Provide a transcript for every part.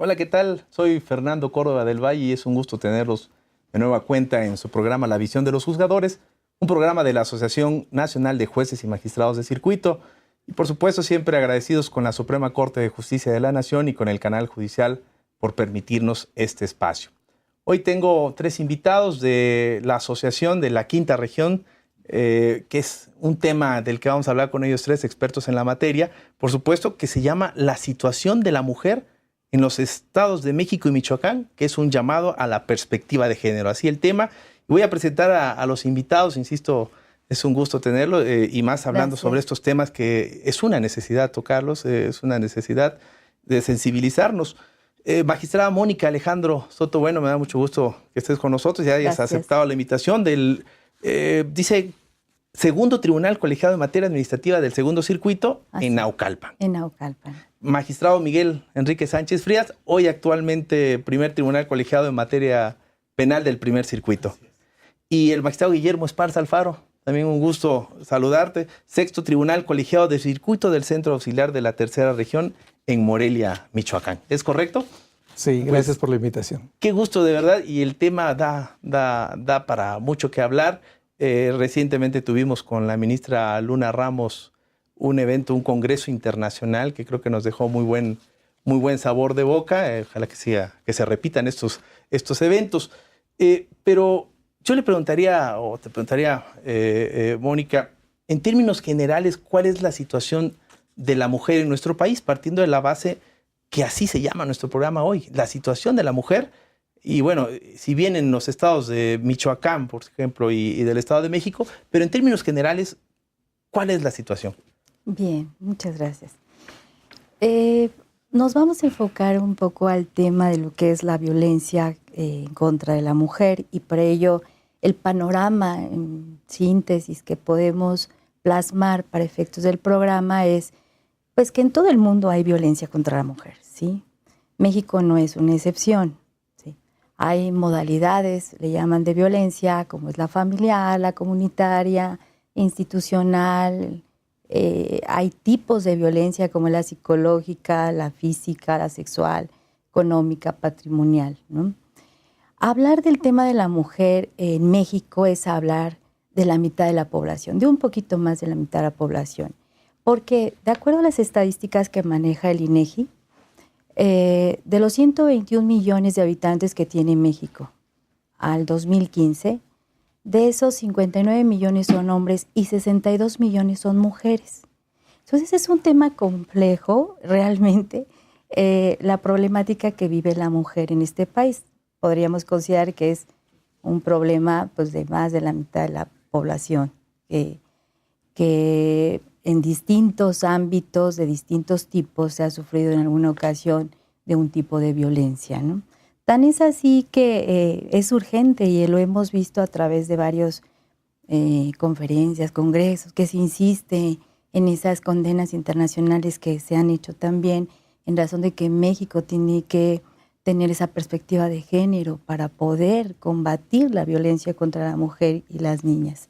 Hola, ¿qué tal? Soy Fernando Córdoba del Valle y es un gusto tenerlos de nueva cuenta en su programa La Visión de los Juzgadores, un programa de la Asociación Nacional de Jueces y Magistrados de Circuito. Y por supuesto siempre agradecidos con la Suprema Corte de Justicia de la Nación y con el Canal Judicial por permitirnos este espacio. Hoy tengo 3 invitados de la Asociación de la Quinta Región, que es un tema del que vamos a hablar con ellos 3 expertos en la materia, por supuesto, que se llama La situación de la mujer en los estados de México y Michoacán, que es un llamado a la perspectiva de género. Así el tema. Voy a presentar a los invitados, insisto, es un gusto tenerlo, y más hablando sobre estos temas que es una necesidad tocarlos, es una necesidad de sensibilizarnos. Magistrada Mónica Alejandro Soto Bueno, me da mucho gusto que estés con nosotros, ya hayas aceptado la invitación del, dice, Segundo Tribunal Colegiado en Materia Administrativa del Segundo Circuito en Naucalpan. En Naucalpan. Magistrado Miguel Enrique Sánchez Frías, hoy actualmente Primer Tribunal Colegiado en Materia Penal del Primer Circuito. Y el magistrado Guillermo Esparza Alfaro, también un gusto saludarte, Sexto Tribunal Colegiado de Circuito del Centro Auxiliar de la Tercera Región en Morelia, Michoacán. ¿Es correcto? Sí, gracias por la invitación. Qué gusto, de verdad, y el tema da para mucho que hablar. Recientemente tuvimos con la ministra Luna Ramos un evento, un congreso internacional que creo que nos dejó muy buen sabor de boca. Ojalá que se repitan estos eventos. Pero yo le preguntaría, o te preguntaría, Mónica, en términos generales, ¿cuál es la situación de la mujer en nuestro país? Partiendo de la base que así se llama nuestro programa hoy, la situación de la mujer. Y bueno, si bien en los estados de Michoacán, por ejemplo, y del Estado de México, pero en términos generales, ¿cuál es la situación? Bien, muchas gracias. Nos vamos a enfocar un poco al tema de lo que es la violencia en contra de la mujer, y por ello el panorama en síntesis que podemos plasmar para efectos del programa es pues que en todo el mundo hay violencia contra la mujer, ¿sí? México no es una excepción, ¿sí? Hay modalidades, le llaman de violencia, como es la familiar, la comunitaria, institucional. Hay tipos de violencia como la psicológica, la física, la sexual, económica, patrimonial, ¿no? Hablar del tema de la mujer en México es hablar de la mitad de la población, de un poquito más de la mitad de la población. Porque, de acuerdo a las estadísticas que maneja el INEGI, de los 121 millones de habitantes que tiene México al 2015, de esos 59 millones son hombres y 62 millones son mujeres. Entonces es un tema complejo, realmente, la problemática que vive la mujer en este país. Podríamos considerar que es un problema pues, de más de la mitad de la población, que en distintos ámbitos, de distintos tipos, se ha sufrido en alguna ocasión de un tipo de violencia, ¿no? Tan es así que es urgente, y lo hemos visto a través de varias conferencias, congresos, que se insiste en esas condenas internacionales que se han hecho también, en razón de que México tiene que tener esa perspectiva de género para poder combatir la violencia contra la mujer y las niñas.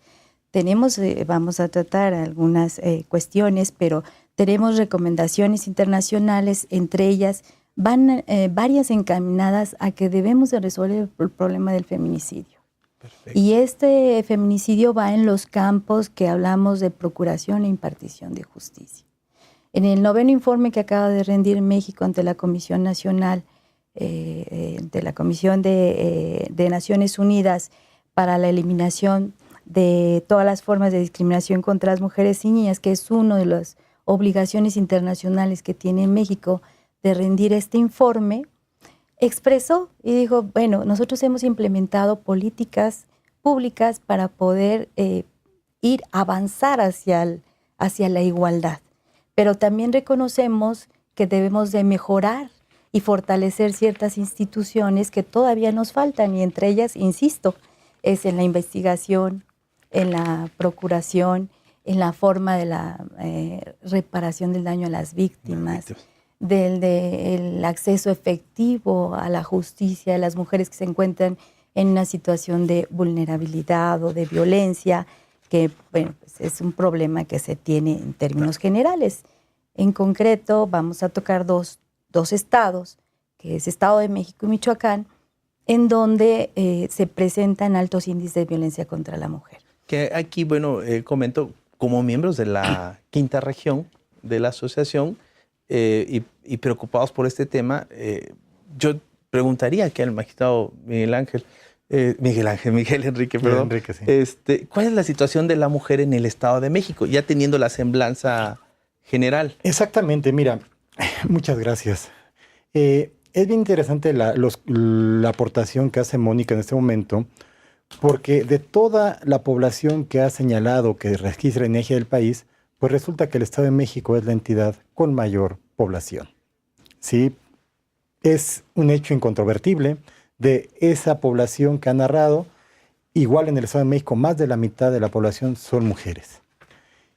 Vamos a tratar algunas cuestiones, pero tenemos recomendaciones internacionales, entre ellas van varias encaminadas a que debemos de resolver el problema del feminicidio. Perfecto. Y este feminicidio va en los campos que hablamos de procuración e impartición de justicia. En el 9º informe que acaba de rendir México ante la Comisión Nacional, de la Comisión de Naciones Unidas para la eliminación de todas las formas de discriminación contra las mujeres y niñas, que es una de las obligaciones internacionales que tiene México de rendir este informe, expresó y dijo, bueno, nosotros hemos implementado políticas públicas para poder avanzar hacia la igualdad, pero también reconocemos que debemos de mejorar y fortalecer ciertas instituciones que todavía nos faltan, y entre ellas, insisto, es en la investigación, en la procuración, en la forma de la reparación del daño a las víctimas, del acceso efectivo a la justicia de las mujeres que se encuentran en una situación de vulnerabilidad o de violencia, que bueno, pues es un problema que se tiene en términos generales. En concreto, vamos a tocar dos estados que es Estado de México y Michoacán, en donde se presentan altos índices de violencia contra la mujer. Que aquí, bueno, comento, como miembros de la quinta región de la asociación y preocupados por este tema, yo preguntaría aquí al magistrado Miguel Enrique, perdón. Enrique, sí. ¿Cuál es la situación de la mujer en el Estado de México, ya teniendo la semblanza general? Exactamente, mira, muchas gracias. Es bien interesante la aportación que hace Mónica en este momento, porque de toda la población que ha señalado que registra el INEGI del país, pues resulta que el Estado de México es la entidad con mayor población. ¿Sí? Es un hecho incontrovertible. De esa población que ha narrado, igual en el Estado de México, más de la mitad de la población son mujeres.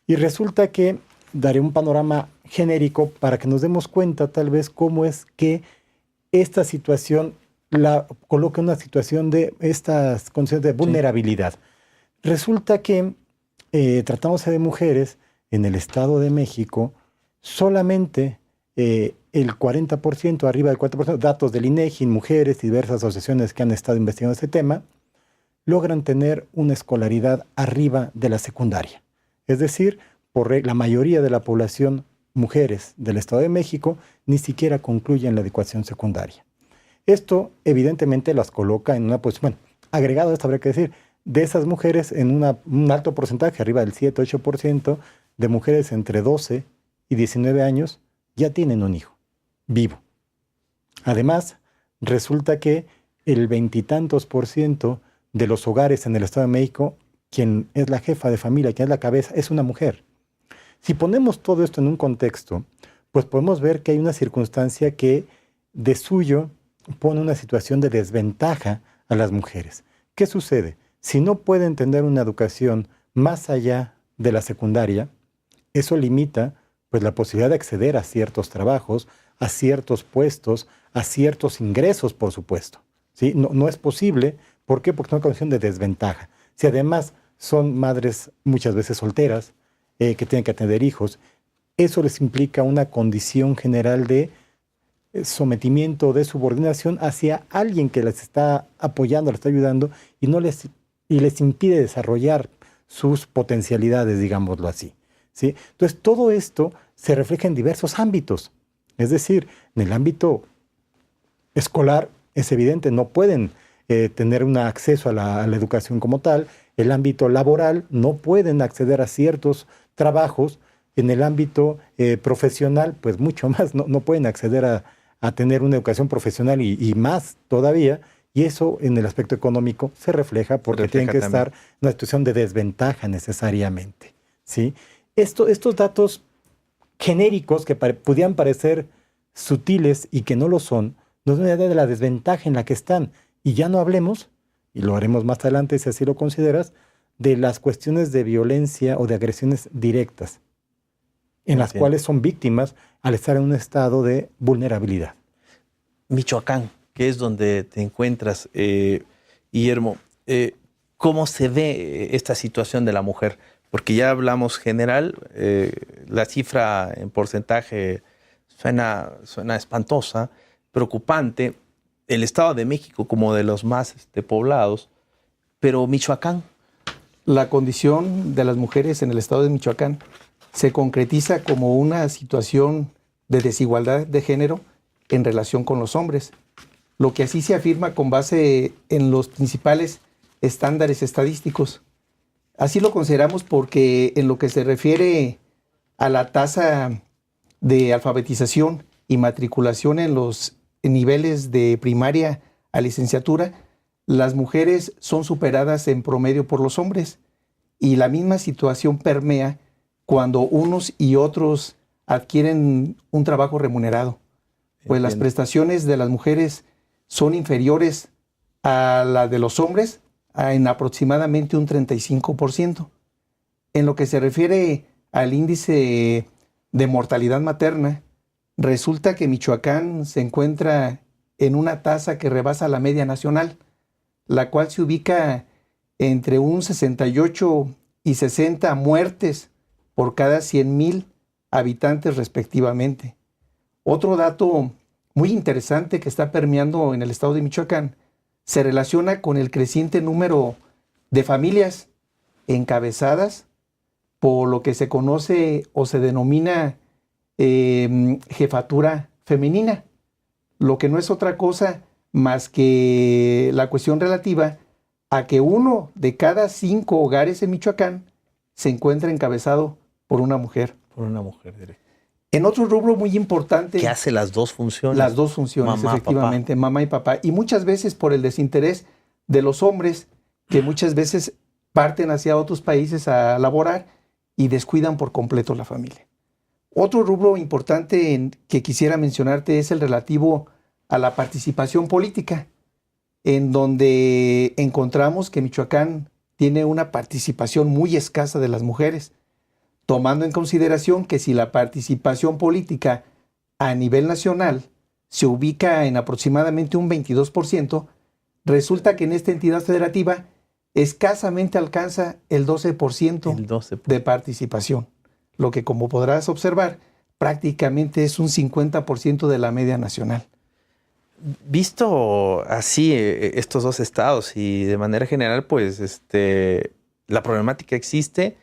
Y resulta que daré un panorama genérico para que nos demos cuenta tal vez cómo es que esta situación la coloca en una situación de estas condiciones de vulnerabilidad. Sí. Resulta que tratándose de mujeres en el Estado de México, solamente el 40%, arriba del 40%, datos del INEGI, mujeres y diversas asociaciones que han estado investigando este tema, logran tener una escolaridad arriba de la secundaria. Es decir, la mayoría de la población mujeres del Estado de México ni siquiera concluyen la educación secundaria. Esto evidentemente las coloca en una posición, bueno, agregado a esto habría que decir, de esas mujeres en un alto porcentaje, arriba del 7-8% de mujeres entre 12 y 19 años ya tienen un hijo vivo. Además, resulta que el 20 y tantos % de los hogares en el Estado de México, quien es la jefa de familia, quien es la cabeza, es una mujer. Si ponemos todo esto en un contexto, pues podemos ver que hay una circunstancia que de suyo pone una situación de desventaja a las mujeres. ¿Qué sucede? Si no pueden tener una educación más allá de la secundaria, eso limita pues, la posibilidad de acceder a ciertos trabajos, a ciertos puestos, a ciertos ingresos, por supuesto. ¿Sí? No es posible. ¿Por qué? Porque es una condición de desventaja. Si además son madres muchas veces solteras, que tienen que atender hijos, eso les implica una condición general de sometimiento, de subordinación hacia alguien que les está apoyando, les está ayudando y les impide desarrollar sus potencialidades, digámoslo así. ¿Sí? Entonces, todo esto se refleja en diversos ámbitos. Es decir, en el ámbito escolar es evidente, no pueden tener un acceso a la educación como tal. El ámbito laboral no pueden acceder a ciertos trabajos. En el ámbito profesional, pues mucho más, no pueden acceder a tener una educación profesional y más todavía. Y eso en el aspecto económico se refleja porque tienen que estar en una situación de desventaja necesariamente. ¿Sí? Estos datos genéricos que pudieran parecer sutiles y que no lo son, nos dan una idea de la desventaja en la que están. Y ya no hablemos, y lo haremos más adelante si así lo consideras, de las cuestiones de violencia o de agresiones directas, en las cuales son víctimas al estar en un estado de vulnerabilidad. Michoacán, que es donde te encuentras, Guillermo, ¿cómo se ve esta situación de la mujer? Porque ya hablamos general, la cifra en porcentaje suena espantosa, preocupante, el Estado de México como de los más poblados, pero Michoacán. La condición de las mujeres en el Estado de Michoacán se concretiza como una situación de desigualdad de género en relación con los hombres, lo que así se afirma con base en los principales estándares estadísticos. Así lo consideramos porque en lo que se refiere a la tasa de alfabetización y matriculación en los niveles de primaria a licenciatura, las mujeres son superadas en promedio por los hombres y la misma situación permea cuando unos y otros adquieren un trabajo remunerado. Pues las prestaciones de las mujeres son inferiores a la de los hombres en aproximadamente un 35%. En lo que se refiere al índice de mortalidad materna, resulta que Michoacán se encuentra en una tasa que rebasa la media nacional, la cual se ubica entre un 68 y 60 muertes por cada 100,000 habitantes respectivamente. Otro dato muy interesante que está permeando en el estado de Michoacán se relaciona con el creciente número de familias encabezadas por lo que se conoce o se denomina jefatura femenina, lo que no es otra cosa más que la cuestión relativa a que 1 de cada 5 hogares en Michoacán se encuentra encabezado por una mujer. Por una mujer, directo. En otro rubro muy importante... ¿Qué hace las dos funciones? Las dos funciones, mamá, efectivamente, papá. Mamá y papá. Y muchas veces por el desinterés de los hombres, que muchas veces parten hacia otros países a laborar y descuidan por completo la familia. Otro rubro importante que quisiera mencionarte es el relativo a la participación política, en donde encontramos que Michoacán tiene una participación muy escasa de las mujeres, tomando en consideración que si la participación política a nivel nacional se ubica en aproximadamente un 22%, resulta que en esta entidad federativa escasamente alcanza el 12%, de participación, lo que, como podrás observar, prácticamente es un 50% de la media nacional. Visto así estos dos estados y de manera general, pues la problemática existe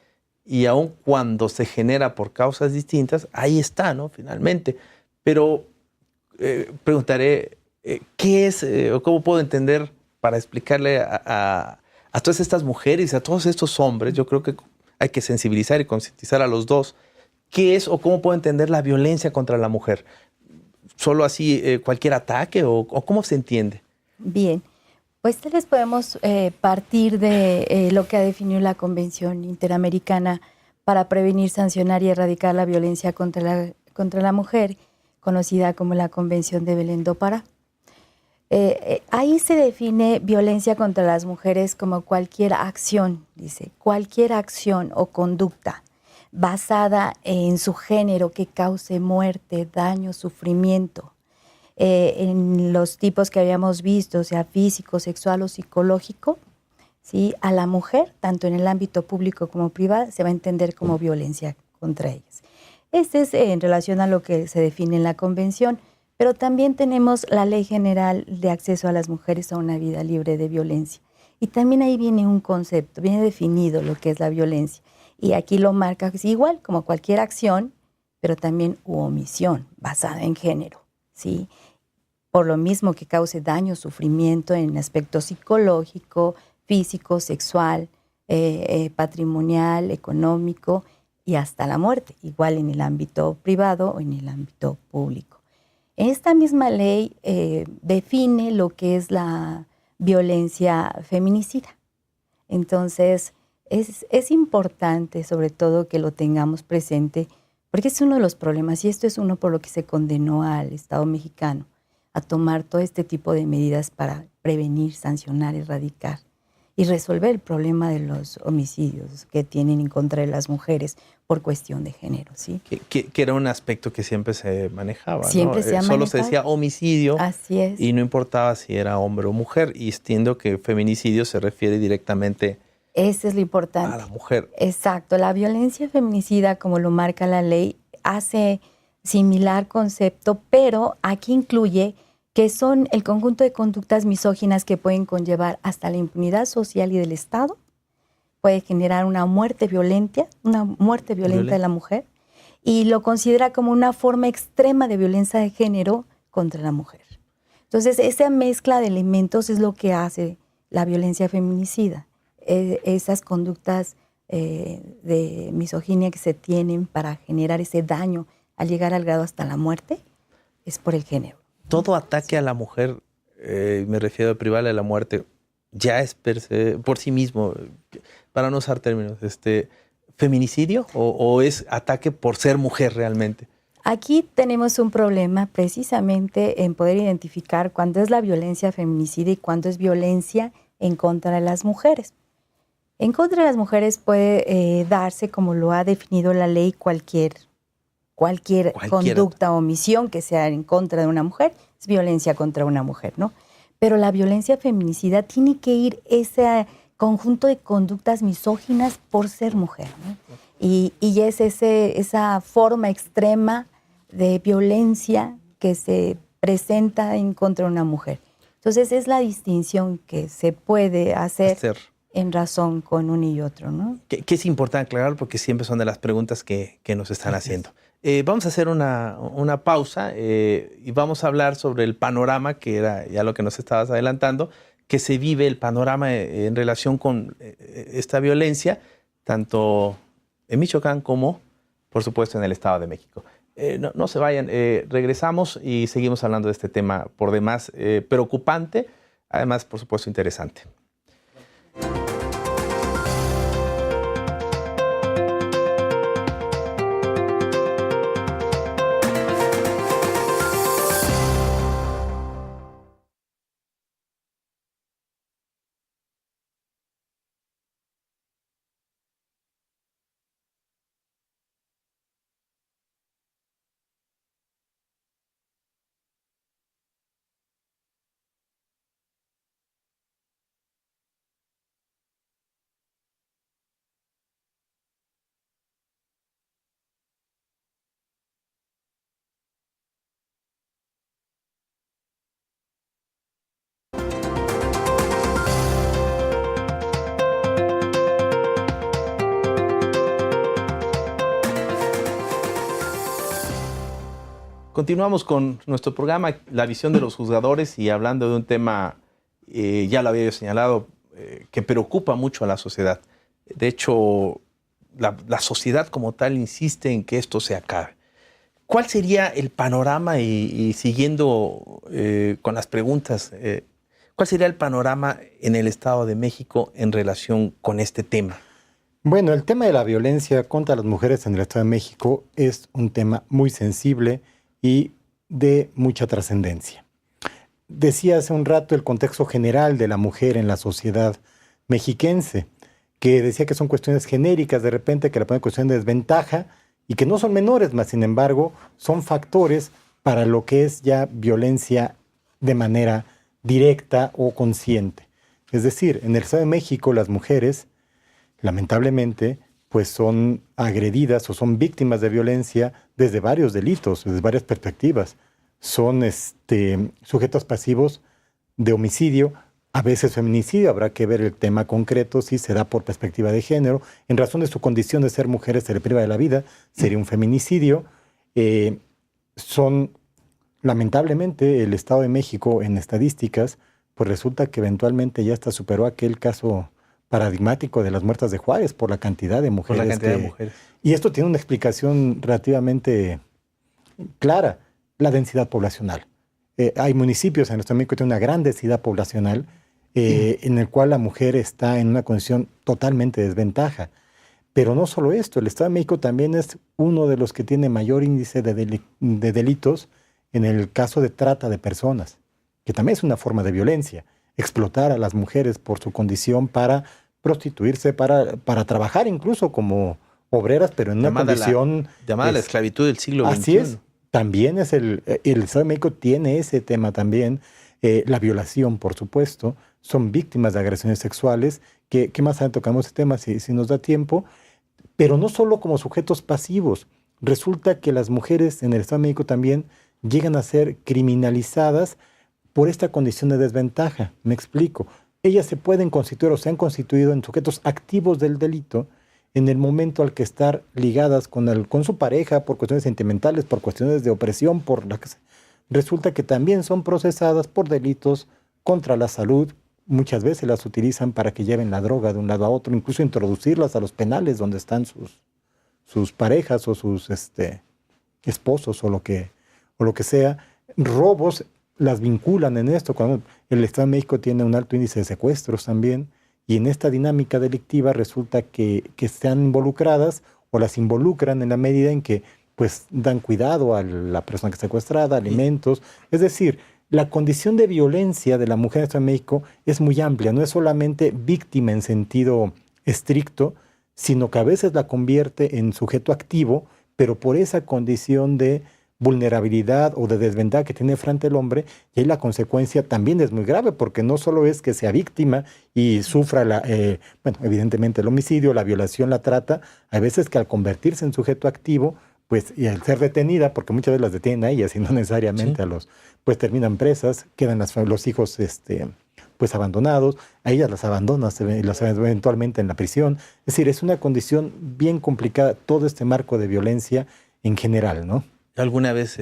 y aun cuando se genera por causas distintas, ahí está, ¿no? Finalmente. Pero preguntaré, ¿qué es o cómo puedo entender para explicarle a todas estas mujeres, a todos estos hombres? Yo creo que hay que sensibilizar y concientizar a los dos. ¿Qué es o cómo puedo entender la violencia contra la mujer? ¿Solo así cualquier ataque o cómo se entiende? Bien, pues tal vez podemos partir de lo que ha definido la Convención Interamericana para prevenir, sancionar y erradicar la violencia contra la mujer, conocida como la Convención de Belém do Pará. Ahí se define violencia contra las mujeres como cualquier acción, dice, cualquier acción o conducta basada en su género que cause muerte, daño, sufrimiento, en los tipos que habíamos visto, sea físico, sexual o psicológico, ¿sí? A la mujer, tanto en el ámbito público como privado, se va a entender como violencia contra ellas. Este es en relación a lo que se define en la Convención, pero también tenemos la Ley General de Acceso a las Mujeres a una Vida Libre de Violencia. Y también ahí viene un concepto, viene definido lo que es la violencia. Y aquí lo marca es igual como cualquier acción, pero también omisión basada en género, ¿sí? Por lo mismo que cause daño, sufrimiento en aspecto psicológico, físico, sexual, patrimonial, económico y hasta la muerte, igual en el ámbito privado o en el ámbito público. Esta misma ley define lo que es la violencia feminicida. Entonces, es importante sobre todo que lo tengamos presente porque es uno de los problemas y esto es uno por lo que se condenó al Estado mexicano a tomar todo este tipo de medidas para prevenir, sancionar, erradicar y resolver el problema de los homicidios que tienen en contra de las mujeres por cuestión de género, ¿sí? Que era un aspecto que siempre se manejaba, siempre ¿no? Se ha Solo manejado. se decía homicidio. Así es. Y no importaba si era hombre o mujer. Y entiendo que feminicidio se refiere directamente Eso es lo importante. a la mujer. Exacto. La violencia feminicida, como lo marca la ley, hace similar concepto, pero aquí incluye que son el conjunto de conductas misóginas que pueden conllevar hasta la impunidad social y del Estado, puede generar una muerte violenta de la mujer, y lo considera como una forma extrema de violencia de género contra la mujer. Entonces, esa mezcla de elementos es lo que hace la violencia feminicida. Esas conductas de misoginia que se tienen para generar ese daño al llegar al grado hasta la muerte es por el género. Todo ataque a la mujer, me refiero a privarle de la muerte, ya es por sí mismo, para no usar términos, feminicidio o es ataque por ser mujer realmente. Aquí tenemos un problema precisamente en poder identificar cuándo es la violencia feminicida y cuándo es violencia en contra de las mujeres. En contra de las mujeres puede darse, como lo ha definido la ley, cualquier conducta o omisión que sea en contra de una mujer, es violencia contra una mujer, ¿no? Pero la violencia feminicida tiene que ir ese conjunto de conductas misóginas por ser mujer, ¿no? Y es esa forma extrema de violencia que se presenta en contra de una mujer. Entonces es la distinción que se puede hacer en razón con uno y otro, ¿no? Que es importante aclarar porque siempre son de las preguntas que nos están haciendo. Vamos a hacer una pausa y vamos a hablar sobre el panorama, que era ya lo que nos estabas adelantando, que se vive el panorama en relación con esta violencia, tanto en Michoacán como, por supuesto, en el Estado de México. No se vayan, regresamos y seguimos hablando de este tema por demás preocupante, además, por supuesto, interesante. Continuamos con nuestro programa, La Visión de los Juzgadores, y hablando de un tema, ya lo había yo señalado, que preocupa mucho a la sociedad. De hecho, la sociedad como tal insiste en que esto se acabe. ¿Cuál sería el panorama, y siguiendo con las preguntas, cuál sería el panorama en el Estado de México en relación con este tema? Bueno, el tema de la violencia contra las mujeres en el Estado de México es un tema muy sensible y de mucha trascendencia. Decía hace un rato el contexto general de la mujer en la sociedad mexiquense, que decía que son cuestiones genéricas, de repente que la ponen en cuestión de desventaja y que no son menores, mas sin embargo son factores para lo que es ya violencia de manera directa o consciente. Es decir, en el Estado de México las mujeres, lamentablemente, pues son agredidas o son víctimas de violencia desde varios delitos, desde varias perspectivas. Son sujetos pasivos de homicidio, a veces feminicidio. Habrá que ver el tema concreto, si se da por perspectiva de género. En razón de su condición de ser mujeres se le priva de la vida, sería un feminicidio. Son, lamentablemente, el Estado de México en estadísticas, pues resulta que eventualmente ya hasta superó aquel caso paradigmático de las muertas de Juárez por la cantidad de mujeres. Por la cantidad de mujeres. Y esto tiene una explicación relativamente clara, la densidad poblacional. Hay municipios en nuestro México que tienen una gran densidad poblacional en el cual la mujer está en una condición totalmente desventaja. Pero no solo esto, el Estado de México también es uno de los que tiene mayor índice de delitos en el caso de trata de personas, que también es una forma de violencia. Explotar a las mujeres por su condición para prostituirse, para trabajar incluso como obreras, pero en una condición... Llamada la esclavitud del siglo XXI. Así es. También es el Estado de México tiene ese tema también. La violación, por supuesto. Son víctimas de agresiones sexuales, que más adelante tocamos ese tema si nos da tiempo. Pero no solo como sujetos pasivos. Resulta que las mujeres en el Estado de México también llegan a ser criminalizadas por esta condición de desventaja. Me explico. Ellas se pueden constituir o se han constituido en sujetos activos del delito en el momento al que estar ligadas con su pareja por cuestiones sentimentales, por cuestiones de opresión, resulta que también son procesadas por delitos contra la salud. Muchas veces las utilizan para que lleven la droga de un lado a otro, incluso introducirlas a los penales donde están sus parejas o sus esposos o lo que sea. Robos las vinculan en esto. Cuando el Estado de México tiene un alto índice de secuestros también, y en esta dinámica delictiva resulta que están involucradas o las involucran en la medida en que pues dan cuidado a la persona que es secuestrada, alimentos. Es decir, la condición de violencia de la mujer en el Estado de México es muy amplia, no es solamente víctima en sentido estricto, sino que a veces la convierte en sujeto activo, pero por esa condición de vulnerabilidad o de desventaja que tiene frente al hombre, y ahí la consecuencia también es muy grave, porque no solo es que sea víctima y sufra, evidentemente el homicidio, la violación, la trata, hay veces que al convertirse en sujeto activo, pues, y al ser detenida, porque muchas veces las detienen a ellas y no necesariamente a los, pues terminan presas, quedan los hijos, pues abandonados, a ellas las abandonas eventualmente en la prisión. Es decir, es una condición bien complicada todo este marco de violencia en general, ¿no? Alguna vez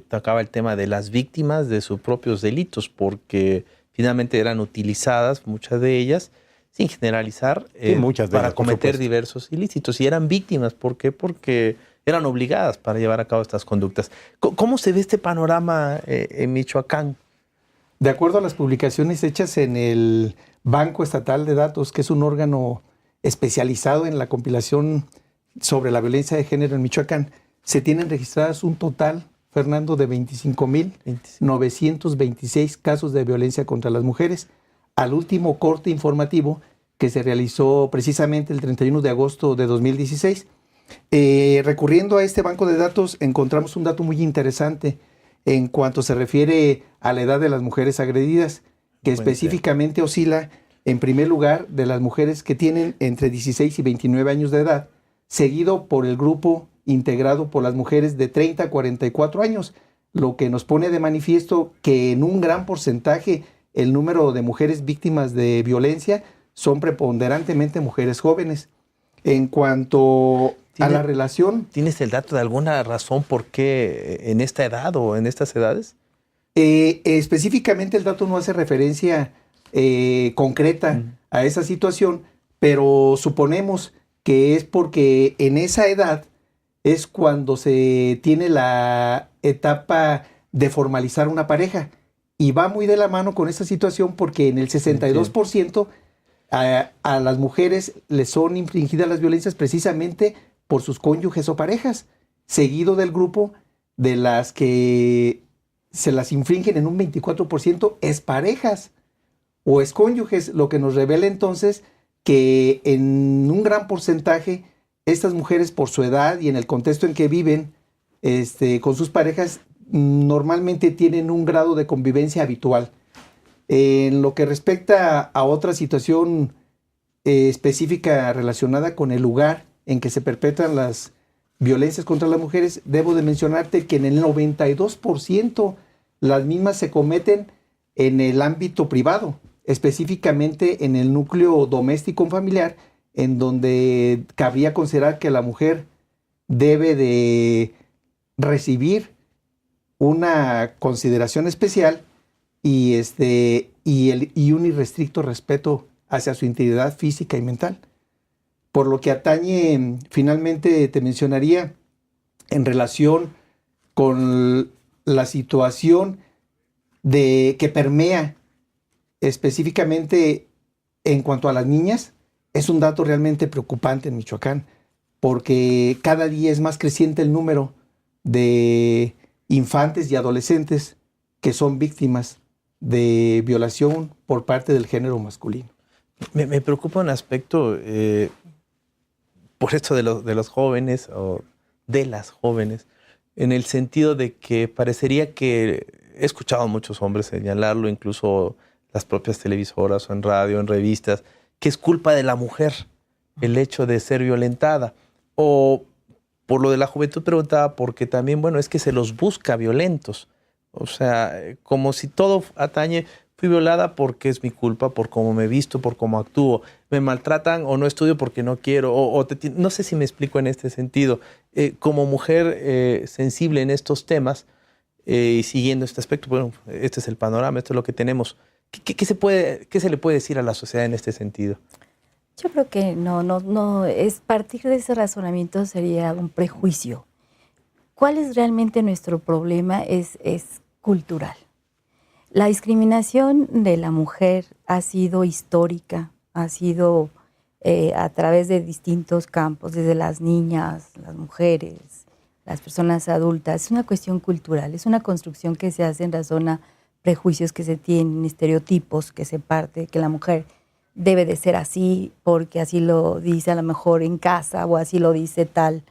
tocaba el tema de las víctimas de sus propios delitos, porque finalmente eran utilizadas, muchas de ellas, sin generalizar, muchas de para ellas, por cometer supuesto. diversos ilícitos. Y eran víctimas. ¿Por qué? Porque eran obligadas para llevar a cabo estas conductas. ¿Cómo se ve este panorama en Michoacán? De acuerdo a las publicaciones hechas en el Banco Estatal de Datos, que es un órgano especializado en la compilación sobre la violencia de género en Michoacán, se tienen registradas un total, Fernando, de 25.926 casos de violencia contra las mujeres. Al último corte informativo que se realizó precisamente el 31 de agosto de 2016. Recurriendo a este banco de datos, encontramos un dato muy interesante en cuanto se refiere a la edad de las mujeres agredidas, que específicamente oscila en primer lugar de las mujeres que tienen entre 16 y 29 años de edad, seguido por el grupo integrado por las mujeres de 30 a 44 años, lo que nos pone de manifiesto que en un gran porcentaje el número de mujeres víctimas de violencia son preponderantemente mujeres jóvenes. En cuanto a la relación... ¿Tienes el dato de alguna razón por qué en esta edad o en estas edades? Específicamente el dato no hace referencia concreta a esa situación, pero suponemos que es porque en esa edad es cuando se tiene la etapa de formalizar una pareja. Y va muy de la mano con esta situación porque en el 62% a las mujeres les son infringidas las violencias precisamente por sus cónyuges o parejas, seguido del grupo de las que se las infringen en un 24% es parejas o es cónyuges, lo que nos revela entonces que en un gran porcentaje estas mujeres por su edad y en el contexto en que viven con sus parejas normalmente tienen un grado de convivencia habitual. En lo que respecta a otra situación específica relacionada con el lugar en que se perpetran las violencias contra las mujeres, debo de mencionarte que en el 92% las mismas se cometen en el ámbito privado, específicamente en el núcleo doméstico familiar, en donde cabría considerar que la mujer debe de recibir una consideración especial y un irrestricto respeto hacia su integridad física y mental. Por lo que atañe, finalmente te mencionaría en relación con la situación que permea específicamente en cuanto a las niñas, es un dato realmente preocupante en Michoacán, porque cada día es más creciente el número de infantes y adolescentes que son víctimas de violación por parte del género masculino. Me preocupa un aspecto, por esto de los jóvenes o de las jóvenes, en el sentido de que parecería que he escuchado a muchos hombres señalarlo, incluso las propias televisoras o en radio, en revistas, que es culpa de la mujer el hecho de ser violentada. O por lo de la juventud preguntaba porque también, bueno, es que se los busca violentos. O sea, como si todo atañe, fui violada porque es mi culpa, por cómo me visto, por cómo actúo. Me maltratan o no estudio porque no quiero. No sé si me explico en este sentido. Como mujer sensible en estos temas y siguiendo este aspecto, bueno, este es el panorama, esto es lo que tenemos. ¿Qué se le puede decir a la sociedad en este sentido? Yo creo que no, es partir de ese razonamiento sería un prejuicio. ¿Cuál es realmente nuestro problema? Es cultural. La discriminación de la mujer ha sido histórica, ha sido a través de distintos campos, desde las niñas, las mujeres, las personas adultas. Es una cuestión cultural, es una construcción que se hace en razón a prejuicios que se tienen, estereotipos que se parte, que la mujer debe de ser así porque así lo dice a lo mejor en casa o así lo dice tal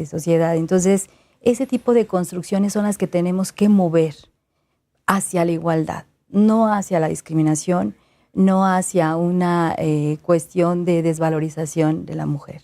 sociedad. Entonces, ese tipo de construcciones son las que tenemos que mover hacia la igualdad, no hacia la discriminación, no hacia una cuestión de desvalorización de la mujer.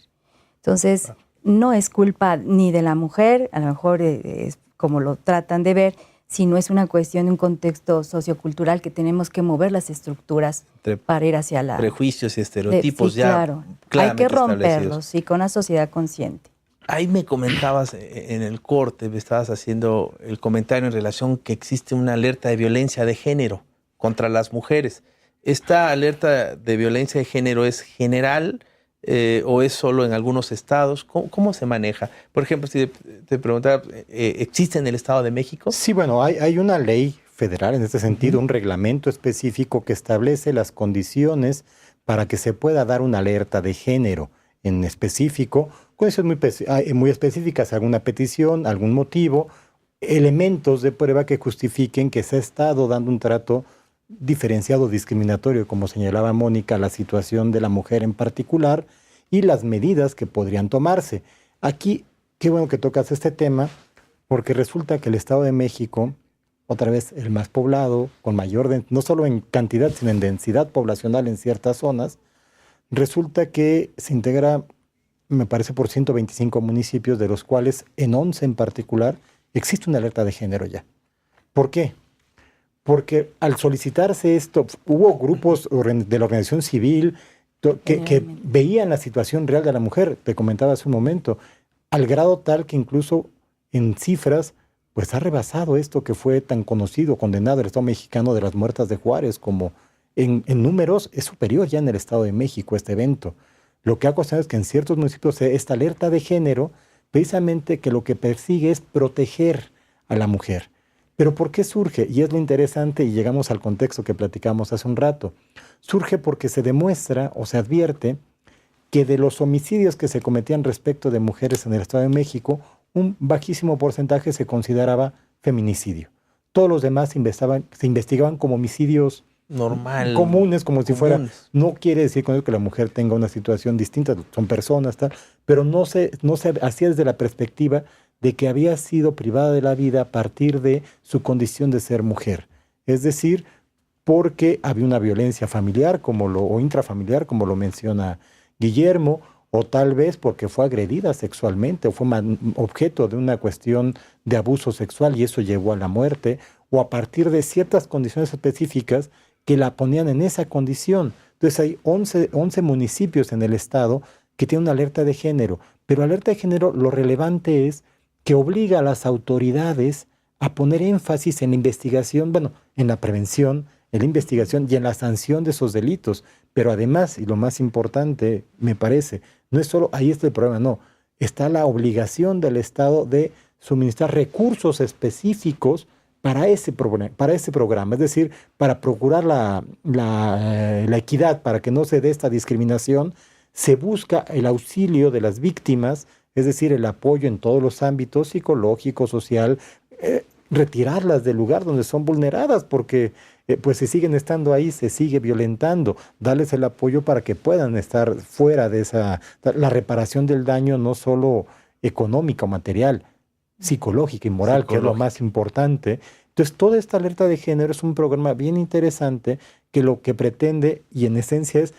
Entonces, no es culpa ni de la mujer, a lo mejor es como lo tratan de ver, sino es una cuestión de un contexto sociocultural que tenemos que mover las estructuras para ir hacia la... Prejuicios y estereotipos sí, ya claro. Hay que romperlos, sí, con una sociedad consciente. Ahí me comentabas en el corte, me estabas haciendo el comentario en relación que existe una alerta de violencia de género contra las mujeres. ¿Esta alerta de violencia de género es general o es solo en algunos estados? ¿Cómo se maneja? Por ejemplo, si te preguntara, ¿existe en el Estado de México? Sí, bueno, hay una ley federal en este sentido, un reglamento específico que establece las condiciones para que se pueda dar una alerta de género en específico, condiciones muy específicas, alguna petición, algún motivo, elementos de prueba que justifiquen que se ha estado dando un trato diferenciado, discriminatorio, como señalaba Mónica, la situación de la mujer en particular y las medidas que podrían tomarse. Aquí, qué bueno que tocas este tema, porque resulta que el Estado de México, otra vez el más poblado, con mayor, no solo en cantidad, sino en densidad poblacional en ciertas zonas, resulta que se integra, me parece, por 125 municipios, de los cuales en 11 en particular existe una alerta de género ya. ¿Por qué? Porque al solicitarse esto, hubo grupos de la organización civil que veían la situación real de la mujer, te comentaba hace un momento, al grado tal que incluso en cifras, pues ha rebasado esto que fue tan conocido, condenado el Estado mexicano de las muertas de Juárez, como en números es superior ya en el Estado de México este evento. Lo que ha cuestionado es que en ciertos municipios esta alerta de género, precisamente que lo que persigue es proteger a la mujer. Pero ¿por qué surge? Y es lo interesante, y llegamos al contexto que platicamos hace un rato. Surge porque se demuestra o se advierte que de los homicidios que se cometían respecto de mujeres en el Estado de México, un bajísimo porcentaje se consideraba feminicidio. Todos los demás se investigaban como homicidios comunes, como si fuera. No quiere decir con eso que la mujer tenga una situación distinta, son personas, tal, pero no se hacía desde la perspectiva de que había sido privada de la vida a partir de su condición de ser mujer. Es decir, porque había una violencia familiar o intrafamiliar, como lo menciona Guillermo, o tal vez porque fue agredida sexualmente o fue objeto de una cuestión de abuso sexual y eso llevó a la muerte, o a partir de ciertas condiciones específicas que la ponían en esa condición. Entonces hay 11 municipios en el estado que tienen una alerta de género, pero alerta de género lo relevante es que obliga a las autoridades a poner énfasis en la investigación, bueno, en la prevención, en la investigación y en la sanción de esos delitos. Pero además, y lo más importante, me parece, no es solo, ahí está el problema, no, está la obligación del Estado de suministrar recursos específicos para ese programa, es decir, para procurar la equidad, para que no se dé esta discriminación, se busca el auxilio de las víctimas, es decir, el apoyo en todos los ámbitos, psicológico, social, retirarlas del lugar donde son vulneradas, porque pues si siguen estando ahí, se sigue violentando, darles el apoyo para que puedan estar fuera de la reparación del daño, no solo económica o material, psicológica y moral, que es lo más importante. Entonces, toda esta alerta de género es un programa bien interesante que lo que pretende, y en esencia, es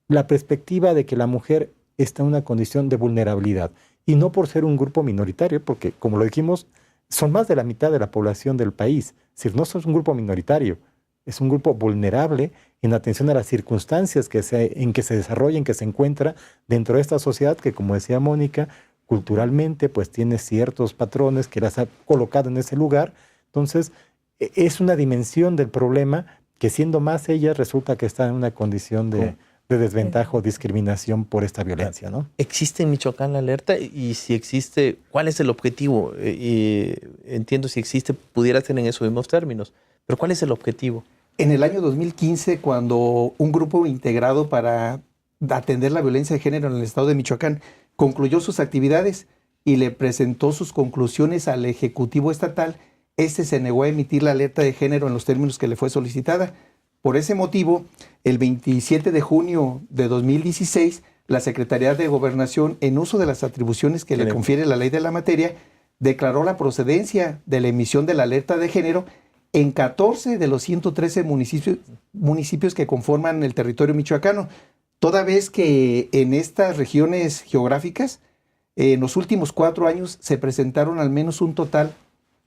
la perspectiva de que la mujer está en una condición de vulnerabilidad. Y no por ser un grupo minoritario, porque, como lo dijimos, son más de la mitad de la población del país. Es decir, no es un grupo minoritario, es un grupo vulnerable en atención a las circunstancias en que se desarrolla, en que se encuentra dentro de esta sociedad que, como decía Mónica, culturalmente pues tiene ciertos patrones que las ha colocado en ese lugar. Entonces, es una dimensión del problema que, siendo más ellas, resulta que están en una condición de desventaja o discriminación por esta violencia, ¿no? ¿Existe en Michoacán la alerta? Y si existe, ¿cuál es el objetivo? Entiendo, si existe, pudiera ser en esos mismos términos, pero ¿cuál es el objetivo? En el año 2015, cuando un grupo integrado para atender la violencia de género en el estado de Michoacán concluyó sus actividades y le presentó sus conclusiones al Ejecutivo Estatal, este se negó a emitir la alerta de género en los términos que le fue solicitada. Por ese motivo, el 27 de junio de 2016, la Secretaría de Gobernación, en uso de las atribuciones que le confiere la ley de la materia, declaró la procedencia de la emisión de la alerta de género en 14 de los 113 municipios que conforman el territorio michoacano, toda vez que en estas regiones geográficas En los últimos 4 años se presentaron al menos un total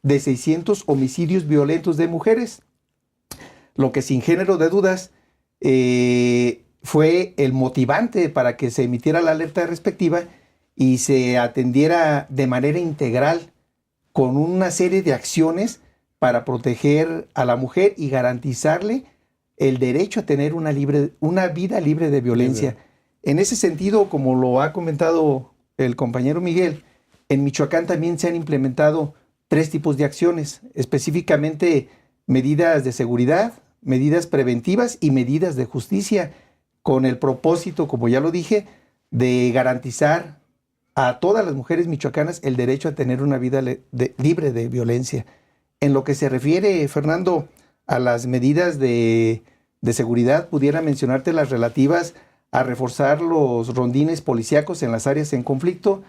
de 600 homicidios violentos de mujeres, lo que sin género de dudas fue el motivante para que se emitiera la alerta respectiva y se atendiera de manera integral con una serie de acciones para proteger a la mujer y garantizarle el derecho a tener una vida libre de violencia. En ese sentido, como lo ha comentado el compañero Miguel, en Michoacán también se han implementado 3 tipos de acciones, específicamente medidas de seguridad, medidas preventivas y medidas de justicia, con el propósito, como ya lo dije, de garantizar a todas las mujeres michoacanas el derecho a tener una vida libre de violencia. En lo que se refiere, Fernando, a las medidas de seguridad, pudiera mencionarte las relativas a reforzar los rondines policíacos en las áreas en conflicto,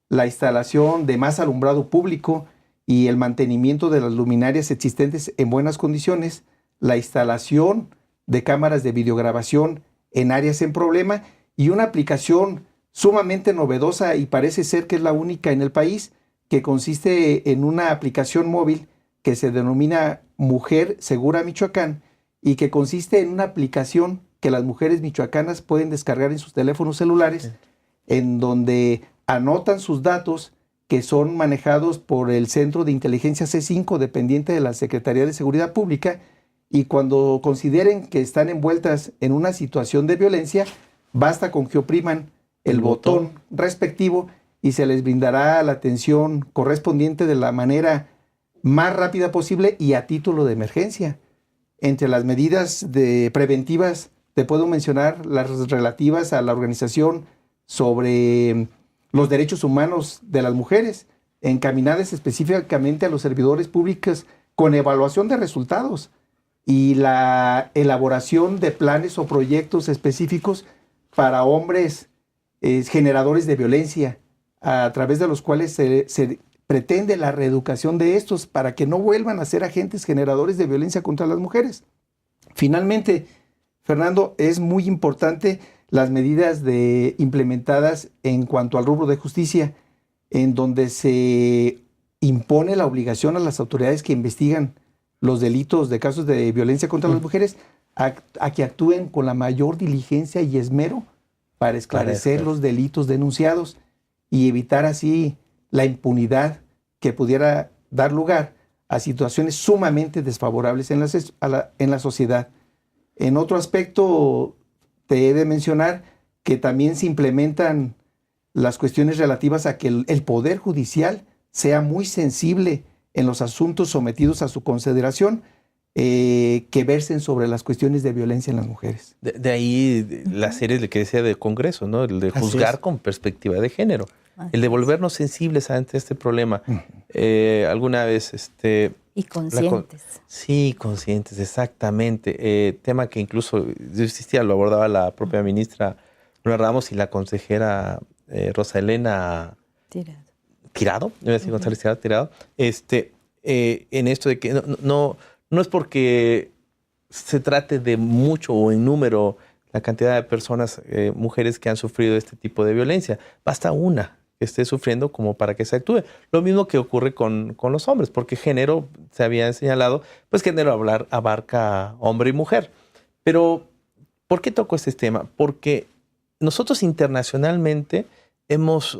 la instalación de más alumbrado público y el mantenimiento de las luminarias existentes en buenas condiciones, la instalación de cámaras de videograbación en áreas en problema y una aplicación sumamente novedosa y parece ser que es la única en el país, que consiste en una aplicación móvil que se denomina Mujer Segura Michoacán y que consiste en una aplicación que las mujeres michoacanas pueden descargar en sus teléfonos celulares, en donde anotan sus datos que son manejados por el Centro de Inteligencia C5, dependiente de la Secretaría de Seguridad Pública, y cuando consideren que están envueltas en una situación de violencia, basta con que opriman el botón respectivo y se les brindará la atención correspondiente de la manera más rápida posible y a título de emergencia. Entre las medidas preventivas te puedo mencionar las relativas a la organización sobre los derechos humanos de las mujeres, encaminadas específicamente a los servidores públicos con evaluación de resultados y la elaboración de planes o proyectos específicos para hombres generadores de violencia, a través de los cuales se pretende la reeducación de estos para que no vuelvan a ser agentes generadores de violencia contra las mujeres. Finalmente, Fernando, es muy importante las medidas implementadas en cuanto al rubro de justicia, en donde se impone la obligación a las autoridades que investigan los delitos de casos de violencia contra las mujeres a que actúen con la mayor diligencia y esmero para esclarecer los delitos denunciados y evitar así la impunidad que pudiera dar lugar a situaciones sumamente desfavorables en la sociedad. En otro aspecto, te he de mencionar que también se implementan las cuestiones relativas a que el Poder Judicial sea muy sensible en los asuntos sometidos a su consideración, que versen sobre las cuestiones de violencia en las mujeres. De ahí la serie que decía del Congreso, ¿no? El de juzgar con perspectiva de género. El de volvernos sensibles ante este problema. Alguna vez... y conscientes. Sí, conscientes, exactamente. Tema que incluso existía, lo abordaba la propia ministra Luna Ramos y la consejera Rosa Elena Tirado, yo voy a decir González Tirado, en esto de que no es porque se trate de mucho o en número la cantidad de personas, mujeres que han sufrido este tipo de violencia. Basta una que esté sufriendo como para que se actúe. Lo mismo que ocurre con los hombres, porque género, se había señalado, pues género abarca hombre y mujer. Pero, ¿por qué toco este tema? Porque nosotros internacionalmente hemos,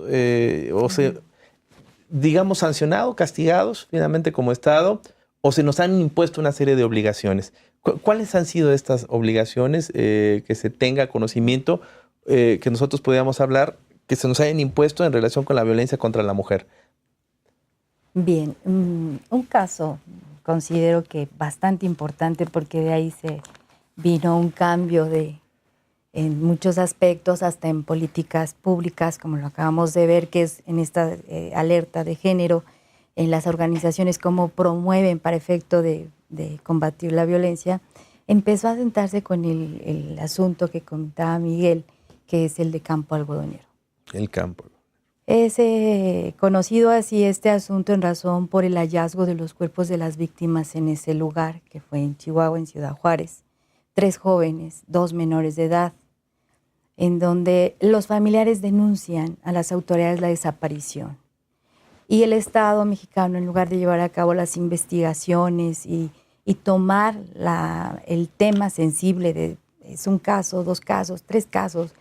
digamos, sancionado, castigados finalmente como Estado, o se nos han impuesto una serie de obligaciones. ¿Cuáles han sido estas obligaciones que se tenga conocimiento, que nosotros podamos hablar, que se nos hayan impuesto en relación con la violencia contra la mujer? Bien, un caso considero que bastante importante porque de ahí se vino un cambio en muchos aspectos, hasta en políticas públicas, como lo acabamos de ver, que es en esta alerta de género, en las organizaciones cómo promueven para efecto de combatir la violencia, empezó a sentarse con el asunto que comentaba Miguel, que es el de campo algodonero. El campo. Es conocido así este asunto en razón por el hallazgo de los cuerpos de las víctimas en ese lugar, que fue en Chihuahua, en Ciudad Juárez. 3 jóvenes, 2 menores de edad. en donde los familiares denuncian a las autoridades la desaparición. Y el Estado mexicano, en lugar de llevar a cabo las investigaciones y tomar el tema sensible de es un caso, 2 casos, 3 casos,